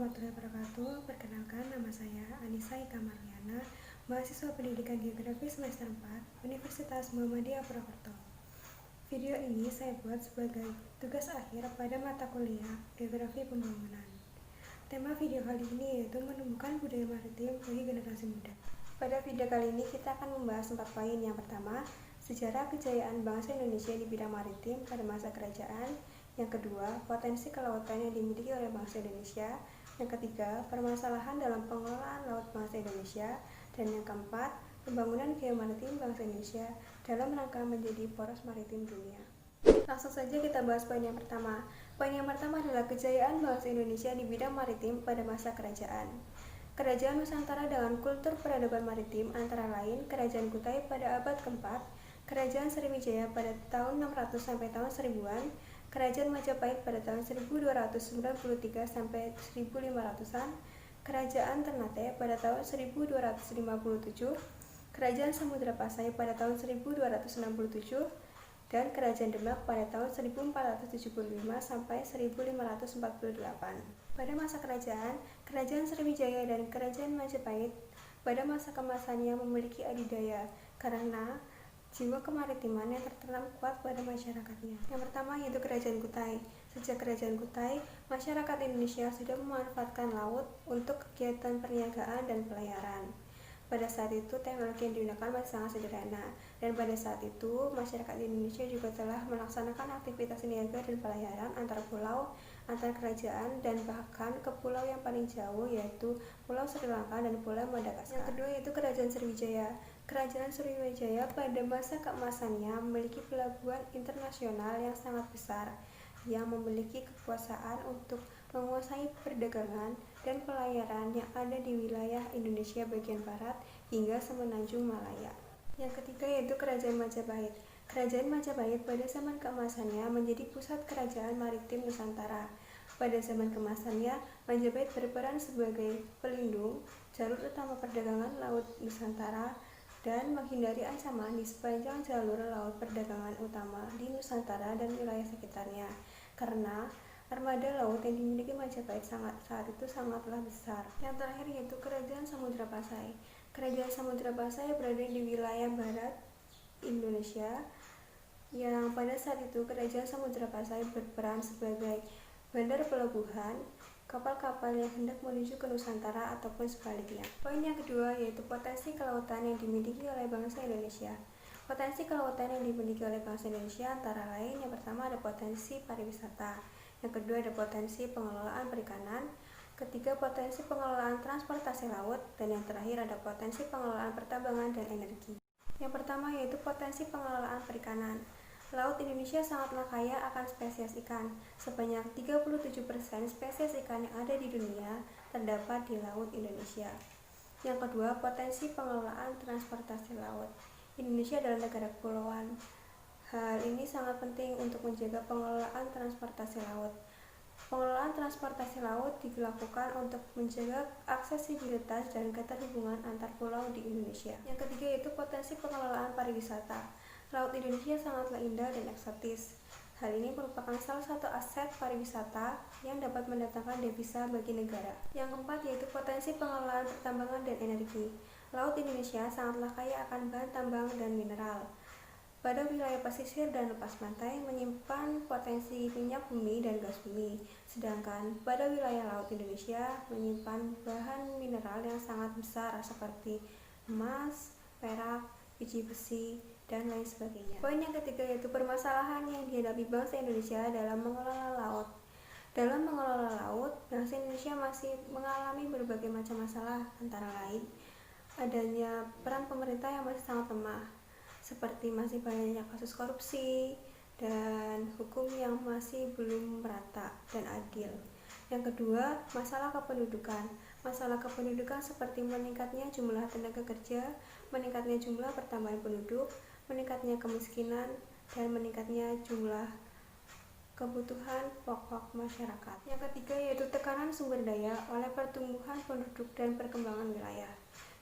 warahmatullahi wabarakatuh. Perkenalkan, nama saya Anissa Ika Marliana, mahasiswa Pendidikan Geografi semester 4, Universitas Muhammadiyah Purwokerto. Video ini saya buat sebagai tugas akhir pada mata kuliah Geografi Pembangunan. Tema video kali ini yaitu menumbuhkan budaya maritim bagi generasi muda. Pada video kali ini kita akan membahas 4 poin. Yang pertama, sejarah kejayaan bangsa Indonesia di bidang maritim pada masa kerajaan. Yang kedua, potensi kelautan yang dimiliki oleh bangsa Indonesia. Yang ketiga, permasalahan dalam pengelolaan laut bangsa Indonesia. Dan yang keempat, pembangunan geomaritim bangsa Indonesia dalam rangka menjadi poros maritim dunia. Langsung saja kita bahas poin yang pertama. Poin yang pertama adalah kejayaan bangsa Indonesia di bidang maritim pada masa kerajaan. Kerajaan Nusantara dengan kultur peradaban maritim antara lain Kerajaan Kutai pada abad keempat, Kerajaan Sriwijaya pada tahun 600 sampai tahun 1000-an, Kerajaan Majapahit pada tahun 1293 sampai 1500-an, Kerajaan Ternate pada tahun 1257, Kerajaan Samudra Pasai pada tahun 1267, dan Kerajaan Demak pada tahun 1475 sampai 1548. Pada masa kerajaan, Kerajaan Sriwijaya dan Kerajaan Majapahit pada masa kemasannya memiliki adidaya karena jiwa kemaritiman yang tertanam kuat pada masyarakatnya. Yang pertama yaitu Kerajaan Kutai. Sejak Kerajaan Kutai, masyarakat Indonesia sudah memanfaatkan laut untuk kegiatan perniagaan dan pelayaran. Pada saat itu teknologi yang digunakan masih sangat sederhana, dan pada saat itu masyarakat Indonesia juga telah melaksanakan aktivitas niaga dan pelayaran antar pulau, antar kerajaan, dan bahkan ke pulau yang paling jauh yaitu Pulau Sri Lanka dan Pulau Madagaskar. Yang kedua yaitu Kerajaan Sriwijaya. Kerajaan Sriwijaya pada masa keemasannya memiliki pelabuhan internasional yang sangat besar, yang memiliki kekuasaan untuk menguasai perdagangan dan pelayaran yang ada di wilayah Indonesia bagian barat hingga semenanjung Malaya. Yang ketiga yaitu Kerajaan Majapahit. Kerajaan Majapahit pada zaman keemasannya menjadi pusat kerajaan maritim Nusantara. Pada zaman keemasannya, Majapahit berperan sebagai pelindung jalur utama perdagangan laut Nusantara dan menghindari ancaman di sepanjang jalur laut perdagangan utama di Nusantara dan wilayah sekitarnya, karena armada laut yang dimiliki Majapahit saat itu sangatlah besar. Yang terakhir yaitu Kerajaan Samudra Pasai. Kerajaan Samudra Pasai berada di wilayah barat Indonesia, yang pada saat itu Kerajaan Samudra Pasai berperan sebagai bandar pelabuhan kapal-kapal yang hendak menuju ke Nusantara ataupun sebaliknya. Poin yang kedua yaitu potensi kelautan yang dimiliki oleh bangsa Indonesia. Potensi kelautan yang dimiliki oleh bangsa Indonesia antara lain yang pertama ada potensi pariwisata, yang kedua ada potensi pengelolaan perikanan, ketiga potensi pengelolaan transportasi laut, dan yang terakhir ada potensi pengelolaan pertambangan dan energi. Yang pertama yaitu potensi pengelolaan perikanan. Laut Indonesia sangatlah kaya akan spesies ikan. Sebanyak 37% spesies ikan yang ada di dunia terdapat di Laut Indonesia. Yang kedua, potensi pengelolaan transportasi laut. Indonesia adalah negara kepulauan. Hal ini sangat penting untuk menjaga pengelolaan transportasi laut. Pengelolaan transportasi laut dilakukan untuk menjaga aksesibilitas dan keterhubungan antar pulau di Indonesia. Yang ketiga yaitu potensi pengelolaan pariwisata. Laut Indonesia sangatlah indah dan eksotis. Hal ini merupakan salah satu aset pariwisata yang dapat mendatangkan devisa bagi negara. Yang keempat yaitu potensi pengelolaan pertambangan dan energi. Laut Indonesia sangatlah kaya akan bahan tambang dan mineral. Pada wilayah pesisir dan lepas pantai menyimpan potensi minyak bumi dan gas bumi, sedangkan pada wilayah laut Indonesia menyimpan bahan mineral yang sangat besar seperti emas, perak, biji besi, dan lain sebagainya. Poin yang ketiga yaitu permasalahan yang dihadapi bangsa Indonesia dalam mengelola laut. Dalam mengelola laut, bangsa Indonesia masih mengalami berbagai macam masalah, antara lain adanya peran pemerintah yang masih sangat lemah, seperti masih banyaknya kasus korupsi dan hukum yang masih belum merata dan adil. Yang kedua, masalah kependudukan. Masalah kependudukan seperti meningkatnya jumlah tenaga kerja, meningkatnya jumlah pertambahan penduduk, meningkatnya kemiskinan, dan meningkatnya jumlah kebutuhan pokok masyarakat. Yang ketiga yaitu tekanan sumber daya oleh pertumbuhan penduduk dan perkembangan wilayah.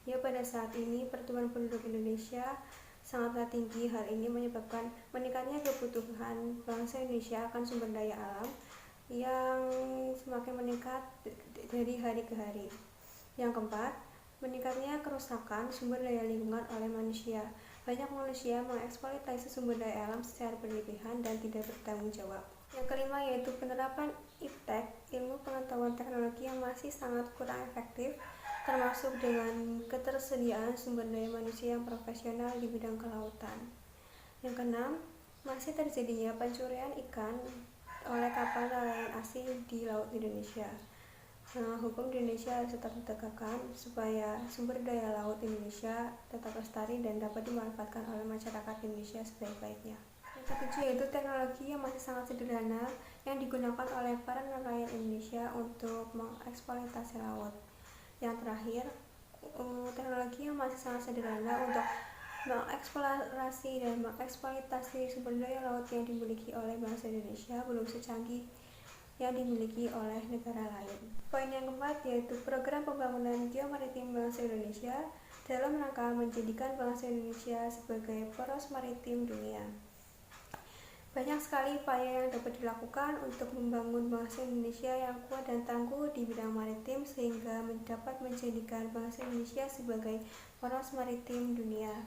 Ya, pada saat ini pertumbuhan penduduk Indonesia sangatlah tinggi. Hal ini menyebabkan meningkatnya kebutuhan bangsa Indonesia akan sumber daya alam, yang semakin meningkat dari hari ke hari. Yang keempat, meningkatnya kerusakan sumber daya lingkungan oleh manusia. Banyak manusia mengeksploitasi sumber daya alam secara berlebihan dan tidak bertanggung jawab. Yang kelima yaitu penerapan iptek, ilmu pengetahuan teknologi yang masih sangat kurang efektif, termasuk dengan ketersediaan sumber daya manusia yang profesional di bidang kelautan. Yang keenam, masih terjadinya pencurian ikan oleh kapal nelayan asing di Laut Indonesia. Hukum di Indonesia harus tetap ditegakkan supaya sumber daya laut Indonesia tetap lestari dan dapat dimanfaatkan oleh masyarakat Indonesia sebaik-baiknya. Yang ketujuh yaitu teknologi yang masih sangat sederhana yang digunakan oleh para nelayan Indonesia untuk mengeksploitasi laut. Yang terakhir, teknologi yang masih sangat sederhana untuk mengeksplorasi dan mengeksploitasi sumber daya laut yang dimiliki oleh bangsa Indonesia belum secanggih yang dimiliki oleh negara lain. Poin yang keempat yaitu program pembangunan geomaritim bangsa Indonesia dalam rangka menjadikan bangsa Indonesia sebagai poros maritim dunia. Banyak sekali upaya yang dapat dilakukan untuk membangun bangsa Indonesia yang kuat dan tangguh di bidang maritim sehingga dapat menjadikan bangsa Indonesia sebagai poros maritim dunia.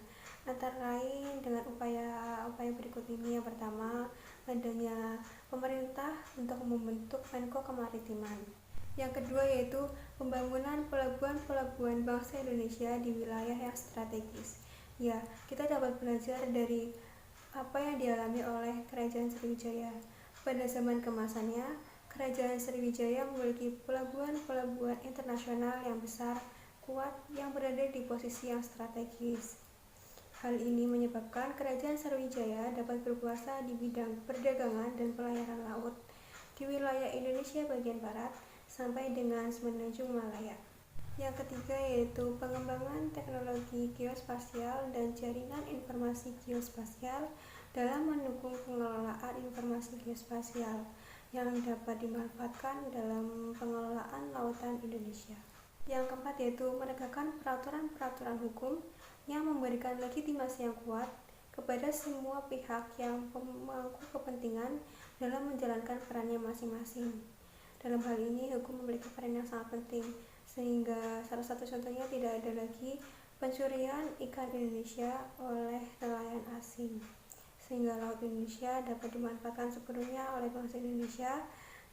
Antara lain dengan upaya-upaya berikut ini. Yang pertama, adanya pemerintah untuk membentuk Menko Kemaritiman. Yang kedua yaitu pembangunan pelabuhan-pelabuhan bangsa Indonesia di wilayah yang strategis. Ya, kita dapat belajar dari apa yang dialami oleh Kerajaan Sriwijaya. Pada zaman kemasannya, Kerajaan Sriwijaya memiliki pelabuhan-pelabuhan internasional yang besar, kuat, yang berada di posisi yang strategis. Hal ini menyebabkan Kerajaan Sriwijaya dapat berkuasa di bidang perdagangan dan pelayaran laut di wilayah Indonesia bagian barat sampai dengan semenanjung Malaya. Yang ketiga yaitu pengembangan teknologi geospasial dan jaringan informasi geospasial dalam mendukung pengelolaan informasi geospasial yang dapat dimanfaatkan dalam pengelolaan lautan Indonesia. Yang keempat yaitu menegakkan peraturan-peraturan hukum yang memberikan legitimasi yang kuat kepada semua pihak yang pemangku kepentingan dalam menjalankan perannya masing-masing. Dalam hal ini, hukum memiliki peran yang sangat penting, sehingga salah satu contohnya tidak ada lagi pencurian ikan Indonesia oleh nelayan asing, sehingga laut Indonesia dapat dimanfaatkan sepenuhnya oleh bangsa Indonesia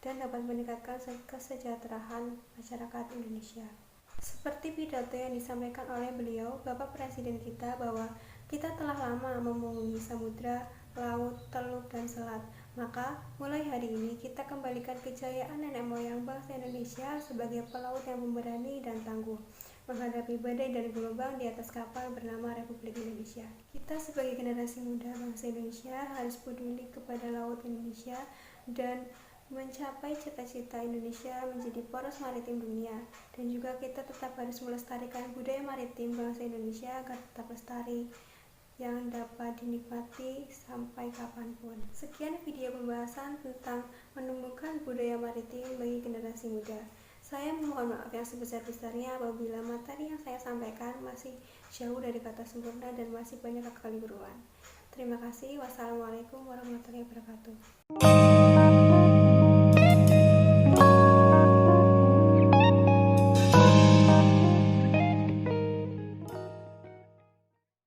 dan dapat meningkatkan kesejahteraan masyarakat Indonesia. Seperti pidato yang disampaikan oleh beliau, Bapak Presiden kita, bahwa kita telah lama memungut samudra, laut, teluk, dan selat. Maka, mulai hari ini kita kembalikan kejayaan nenek moyang bangsa Indonesia sebagai pelaut yang pemberani dan tangguh, menghadapi badai dan gelombang di atas kapal bernama Republik Indonesia. Kita sebagai generasi muda bangsa Indonesia harus peduli kepada laut Indonesia dan mencapai cita-cita Indonesia menjadi poros maritim dunia, dan juga kita tetap harus melestarikan budaya maritim bangsa Indonesia agar tetap lestari yang dapat dinikmati sampai kapanpun. Sekian video pembahasan tentang menumbuhkan budaya maritim bagi generasi muda. Saya mohon maaf yang sebesar-besarnya apabila materi yang saya sampaikan masih jauh dari kata sempurna dan masih banyak kekeliruan. Terima kasih. Wassalamualaikum warahmatullahi wabarakatuh.